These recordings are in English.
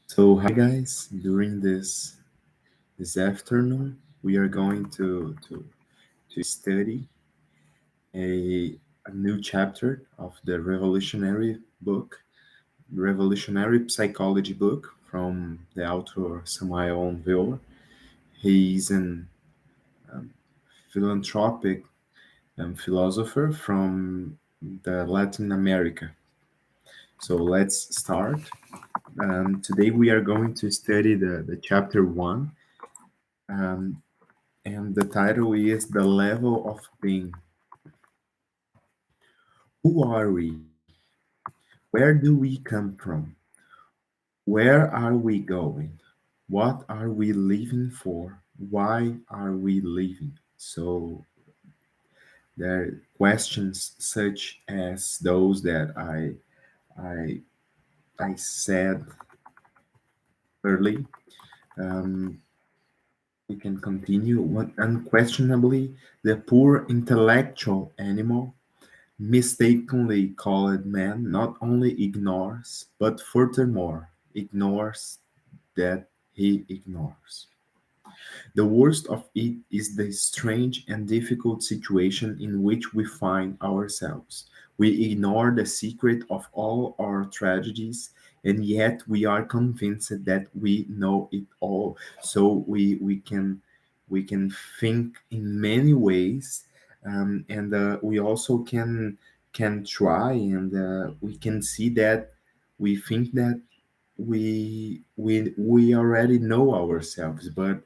So, hi guys. During this afternoon, we are going to study a new chapter of the revolutionary psychology book from the author Samuel Weir. He's an philanthropic philosopher from the Latin America. So let's start. Today we are going to study the chapter one. Um, and the title is The Level of Being. Who are we? Where do we come from? Where are we going? What are we living for? Why are we living? So there are questions such as those that I I said early. Um, we can continue. Unquestionably, the poor intellectual animal mistakenly called man not only ignores, but furthermore ignores that he ignores. The worst of it is the strange and difficult situation in which we find ourselves. We ignore the secret of all our tragedies, and yet we are convinced that we know it all. So we can think in many ways, and we also can try, and we can see that we think that we already know ourselves, but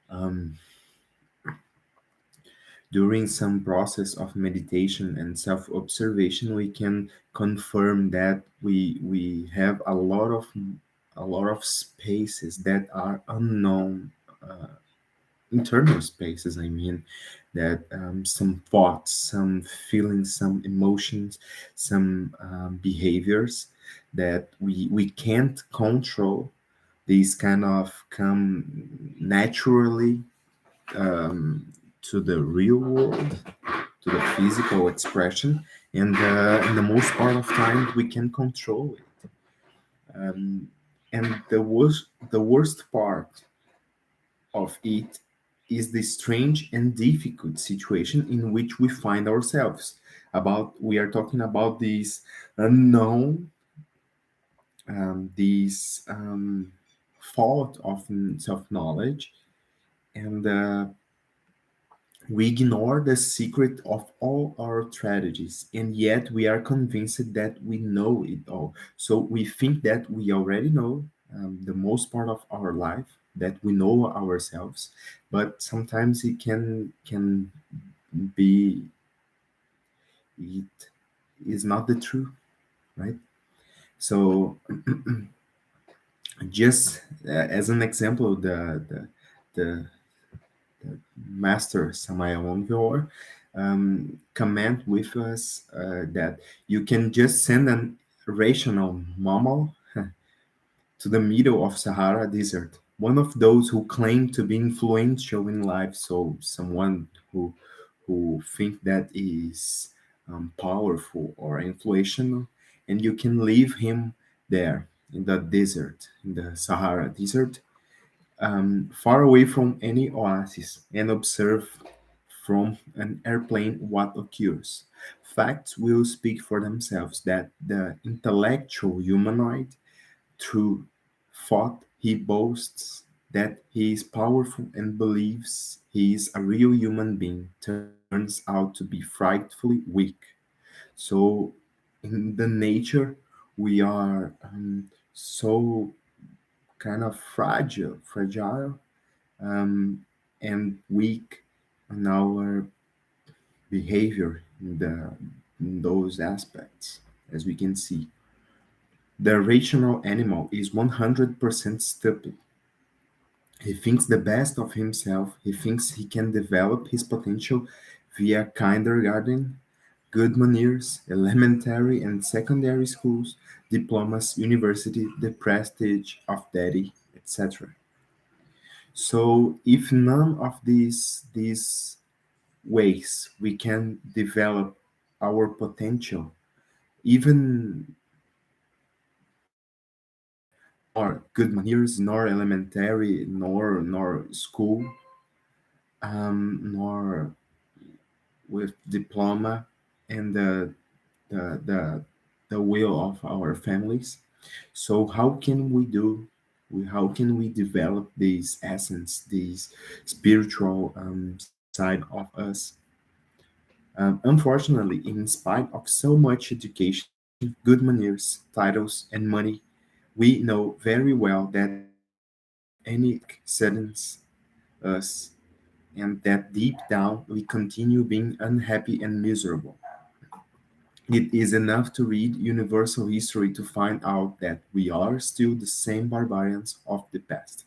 um, during some process of meditation and self-observation, we can confirm that we have a lot of spaces that are unknown, internal spaces. I mean, that some thoughts, some feelings, some emotions, some behaviors that we can't control. These kind of come naturally um, to the real world, to the physical expression, and in the most part of time we can control it. And the worst part of it is the strange and difficult situation in which we find ourselves. About we are talking about this unknown, this fault of self-knowledge, and we ignore the secret of all our tragedies, and yet we are convinced that we know it all. So we think that we already know the most part of our life, that we know ourselves, but sometimes it can be it is not the truth, right? So just as an example, the Master Samael Ongeor comment with us that you can just send an rational mammal to the middle of Sahara Desert. One of those who claim to be influential in life, so someone who think that is powerful or influential, and you can leave him there in the desert, in the Sahara Desert, far away from any oasis, and observe from an airplane what occurs. Facts will speak for themselves that the intellectual humanoid, through thought, he boasts that he is powerful and believes he is a real human being, turns out to be frightfully weak. So, in the nature, we are so kind of fragile, and weak in our behavior in those aspects, as we can see. The rational animal is 100% stupid. He thinks the best of himself. He thinks he can develop his potential via kindergarten, good manners, elementary and secondary schools, diplomas, university, the prestige of daddy, etc. So if none of these ways we can develop our potential, even good manners, nor elementary, nor school, nor with diploma and the the will of our families. So how can we develop this essence, this spiritual side of us? Unfortunately, in spite of so much education, good manners, titles, and money, we know very well that any saddens us, and that deep down we continue being unhappy and miserable. It is enough to read universal history to find out that we are still the same barbarians of the past.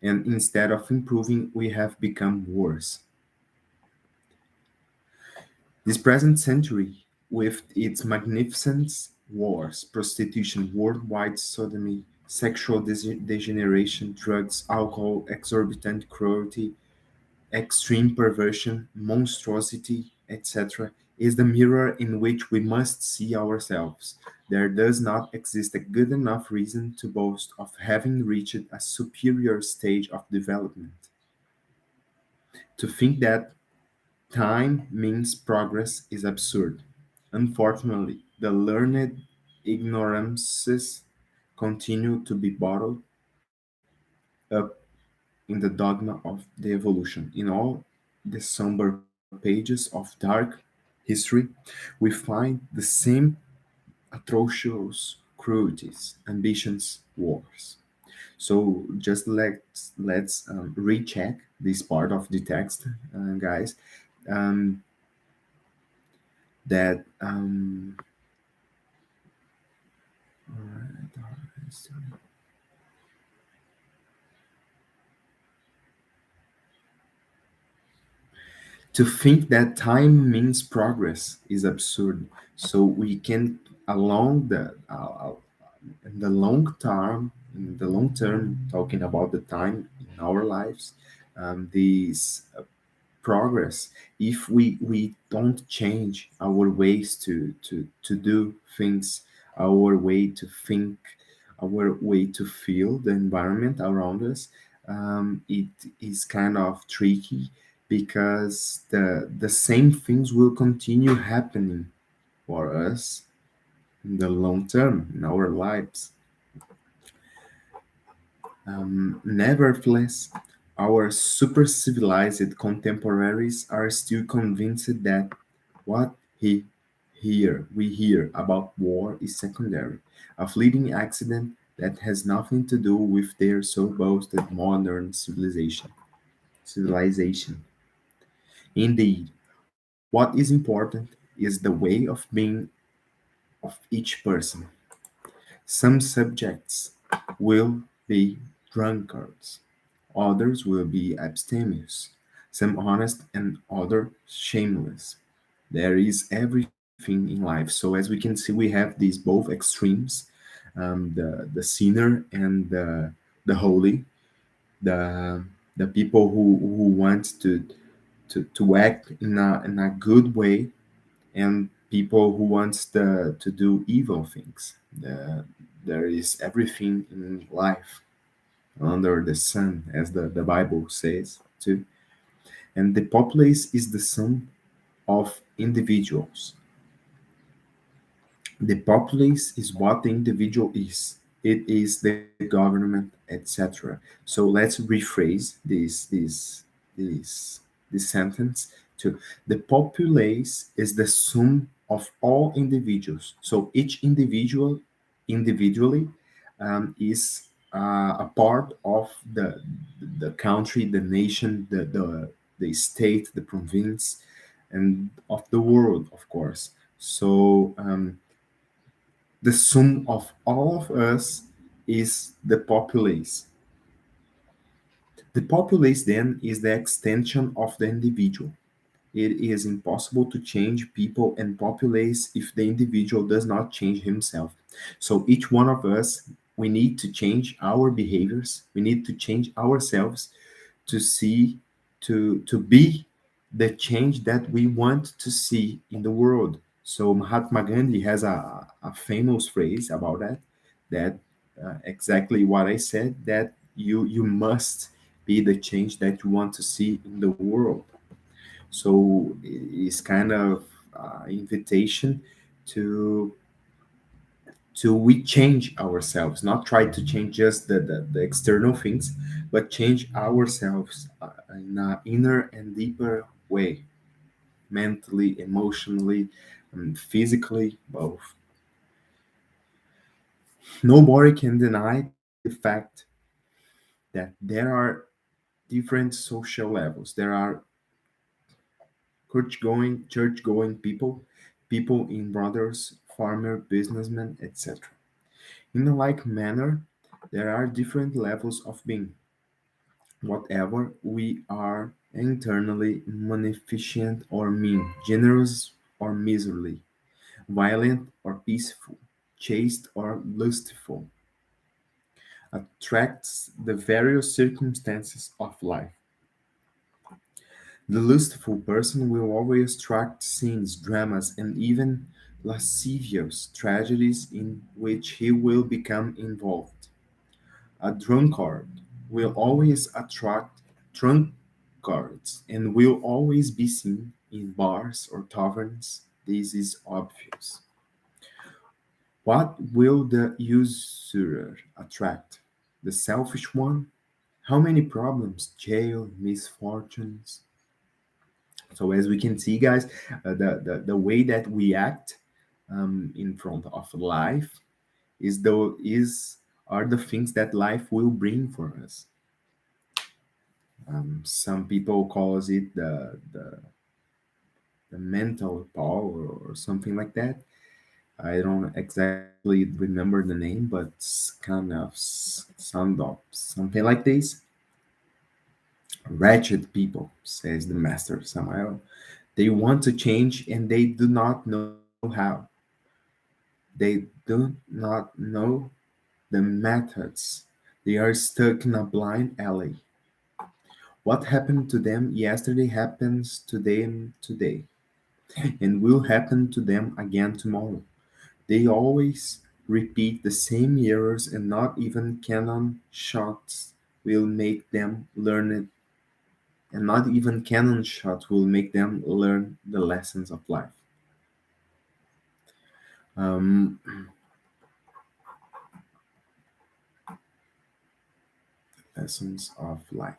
And instead of improving, we have become worse. This present century, with its magnificent wars, prostitution, worldwide sodomy, sexual degeneration, drugs, alcohol, exorbitant cruelty, extreme perversion, monstrosity, etc., is the mirror in which we must see ourselves. There does not exist a good enough reason to boast of having reached a superior stage of development. To think that time means progress is absurd. Unfortunately, the learned ignorances continue to be bottled up in the dogma of the evolution. In all the somber pages of dark history, we find the same atrocious cruelties, ambitions, wars. So just let's recheck this part of the text, guys. Um, that to think that time means progress is absurd. So we can along the long term, talking about the time in our lives, these progress, if we don't change our ways to do things, our way to think, our way to feel the environment around us, it is kind of tricky because the same things will continue happening for us in the long term in our lives. Nevertheless, our super civilized contemporaries are still convinced that what we hear about war is secondary, a fleeting accident that has nothing to do with their so boasted modern civilization. Indeed, what is important is the way of being of each person. Some subjects will be drunkards, others will be abstemious, some honest and other shameless. There is everything in life. So as we can see, we have these both extremes, the sinner and the holy, the people who want to act in a good way, and people who wants to do evil things. There is everything in life under the sun, as the Bible says too. And the populace is the sum of individuals. The populace is what the individual is. It is the government, etc. So let's rephrase this this sentence to the populace is the sum of all individuals. So each individual individually is a part of the country, the nation, the state, the province, and of the world, of course. So the sum of all of us is the populace. The populace then is the extension of the individual. It is impossible to change people and populace if the individual does not change himself. So each one of us, we need to change our behaviors. We need to change ourselves to see, to be the change that we want to see in the world. So Mahatma Gandhi has a famous phrase about that, that exactly what I said, that you must be the change that you want to see in the world. So it's kind of invitation to we change ourselves, not try to change just the external things, but change ourselves in an inner and deeper way, mentally, emotionally, and physically, both. Nobody can deny the fact that there are different social levels. There are church going people, people in brothers, farmer, businessmen, etc. In a like manner, there are different levels of being. Whatever we are internally, munificent or mean, generous or miserly, violent or peaceful, chaste or lustful, attracts the various circumstances of life. The lustful person will always attract scenes, dramas, and even lascivious tragedies in which he will become involved. A drunkard will always attract drunkards and will always be seen in bars or taverns. This is obvious. What will the usurer attract? The selfish one? How many problems, jail, misfortunes? So as we can see, guys, the way that we act in front of life is are the things that life will bring for us. Some people calls it the mental power or something like that. I don't exactly remember the name, but it's kind of sound of something like this. Wretched people, says the master Samael. They want to change and they do not know how. They do not know the methods. They are stuck in a blind alley. What happened to them yesterday happens to them today and will happen to them again tomorrow. They always repeat the same errors, and not even cannon shots will make them learn it, and not even cannon shots will make them learn the lessons of life. Um, lessons of life.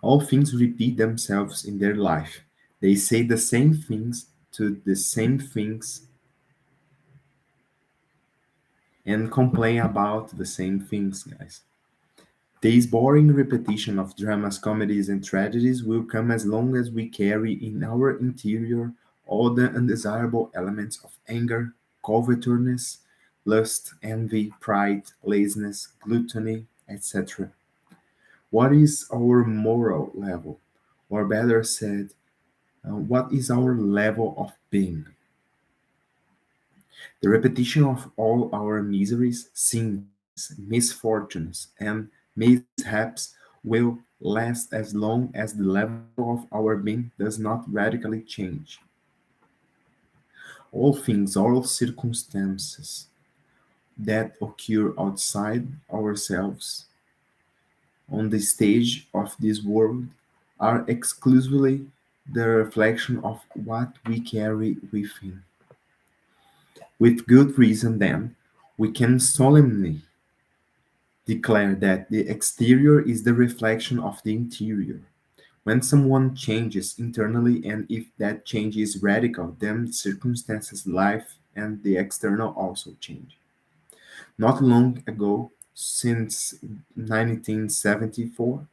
All things repeat themselves in their life. They say the same things to the same things and complain about the same things, guys. This boring repetition of dramas, comedies, and tragedies will come as long as we carry in our interior all the undesirable elements of anger, covetousness, lust, envy, pride, laziness, gluttony, etc. What is our moral level? Or better said, what is our level of being? The repetition of all our miseries, sins, misfortunes, and mishaps will last as long as the level of our being does not radically change. All things, all circumstances that occur outside ourselves on the stage of this world are exclusively the reflection of what we carry within. With good reason, then, we can solemnly declare that the exterior is the reflection of the interior. When someone changes internally, and if that change is radical, then circumstances, life, and the external also change. Not long ago, since 1974,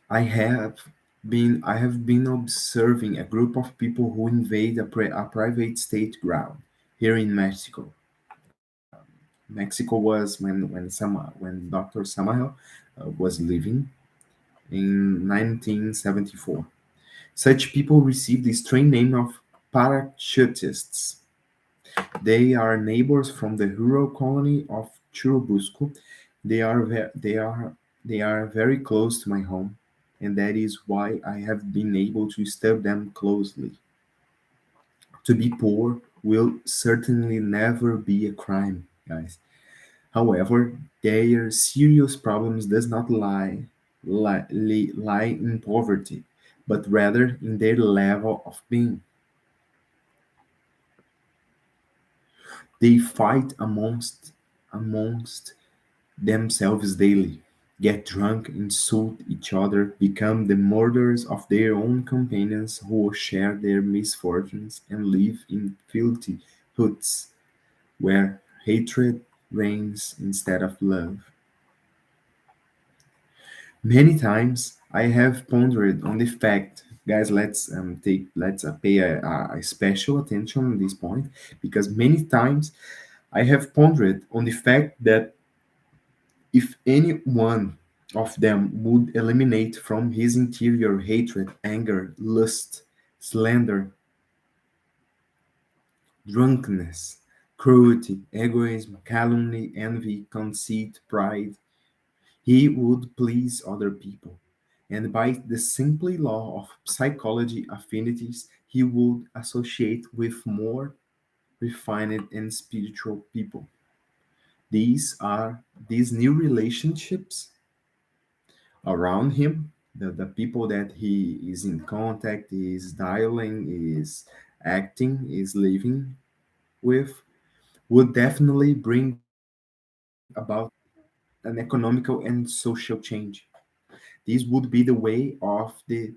I have been observing a group of people who invade a private state ground here in Mexico. Mexico was when Dr. Samael was living in 1974. Such people received the strange name of parachutists. They are neighbors from the rural colony of Churubusco. They are very close to my home, and that is why I have been able to study them closely. To be poor will certainly never be a crime, guys. However, their serious problems does not lie in poverty, but rather in their level of being. They fight amongst themselves daily, get drunk, insult each other, become the murderers of their own companions who share their misfortunes, and live in filthy huts where hatred reigns instead of love. Many times I have pondered on the fact, guys. Let's pay a special attention on this point, because many times I have pondered on the fact that if any one of them would eliminate from his interior hatred, anger, lust, slander, drunkenness, cruelty, egoism, calumny, envy, conceit, pride, he would please other people. And by the simple law of psychology affinities, he would associate with more refined and spiritual people. These new relationships around him, the people that he is in contact, is dialing, is acting, is living with, would definitely bring about an economical and social change. This would be the way of the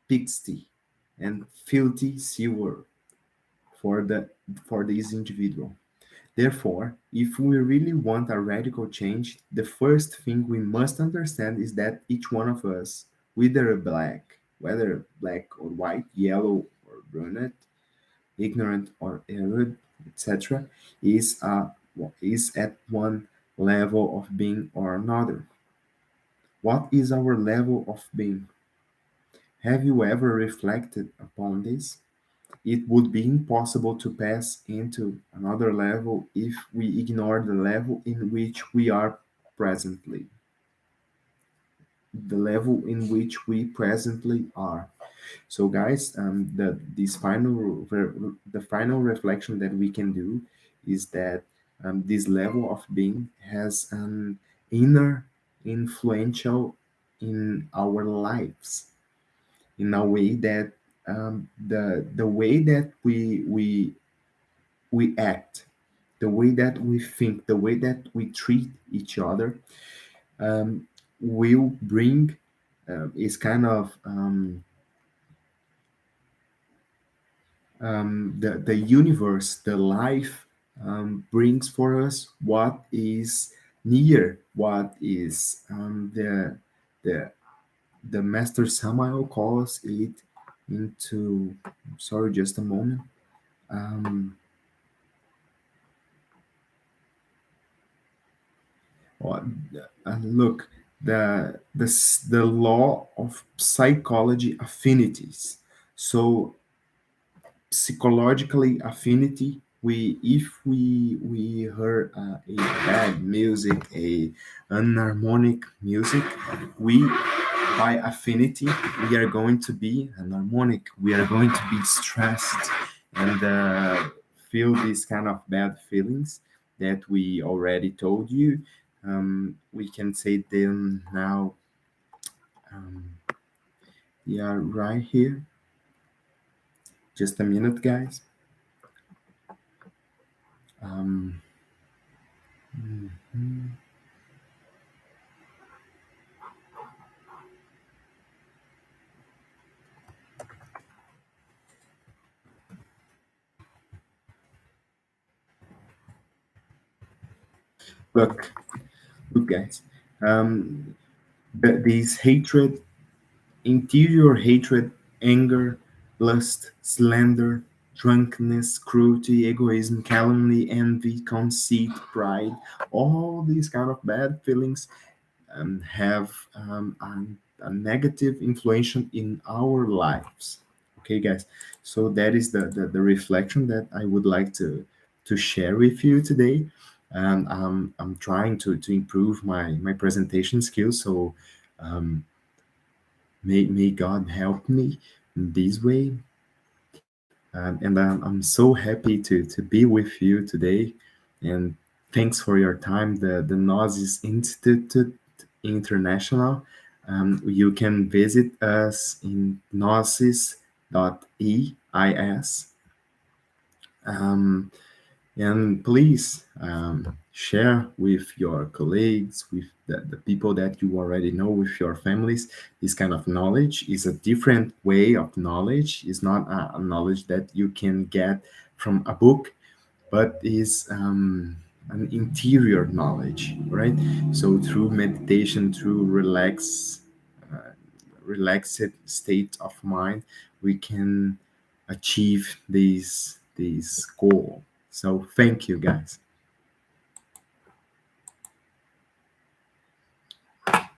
pigsty and filthy sewer for for this individual. Therefore, if we really want a radical change, the first thing we must understand is that each one of us, whether black or white, yellow or brunette, ignorant or erudite, etc., is at one level of being or another. What is our level of being? Have you ever reflected upon this? It would be impossible to pass into another level if we ignore the level in which we are presently, the level in which we presently are. So, guys, the final reflection that we can do is that this level of being has an inner influential in our lives in a way that the way that we act, the way that we think, the way that we treat each other um, will bring is kind of the universe, the life brings for us what is near, what is the the master Samael calls it into. Sorry, just a moment. Um, Well, look, the law of psychology affinities. So psychologically affinity, we if we heard a bad music, a unharmonic music, we by affinity we are going to be unharmonic. We are going to be stressed and feel these kind of bad feelings that we already told you. We can say them now. Um, yeah, right here. Just a minute, guys. Um, mhm. Look, look, guys. Um, these hatred, interior hatred, anger, lust, slander, drunkenness, cruelty, egoism, calumny, envy, conceit, pride, all these kind of bad feelings have a negative influence in our lives. Okay, guys. So that is the reflection that I would like to share with you today. And I'm trying to improve my presentation skills. So may God help me in this way. And I'm so happy to be with you today. And Thanks for your time. The Gnosis Institute International. You can visit us in gnosis.eis. Um, and please share with your colleagues, with the people that you already know, with your families. This kind of knowledge is a different way of knowledge. It's not a knowledge that you can get from a book, but is an interior knowledge, right? So through meditation, through relaxed state of mind, we can achieve these goal. So thank you, guys.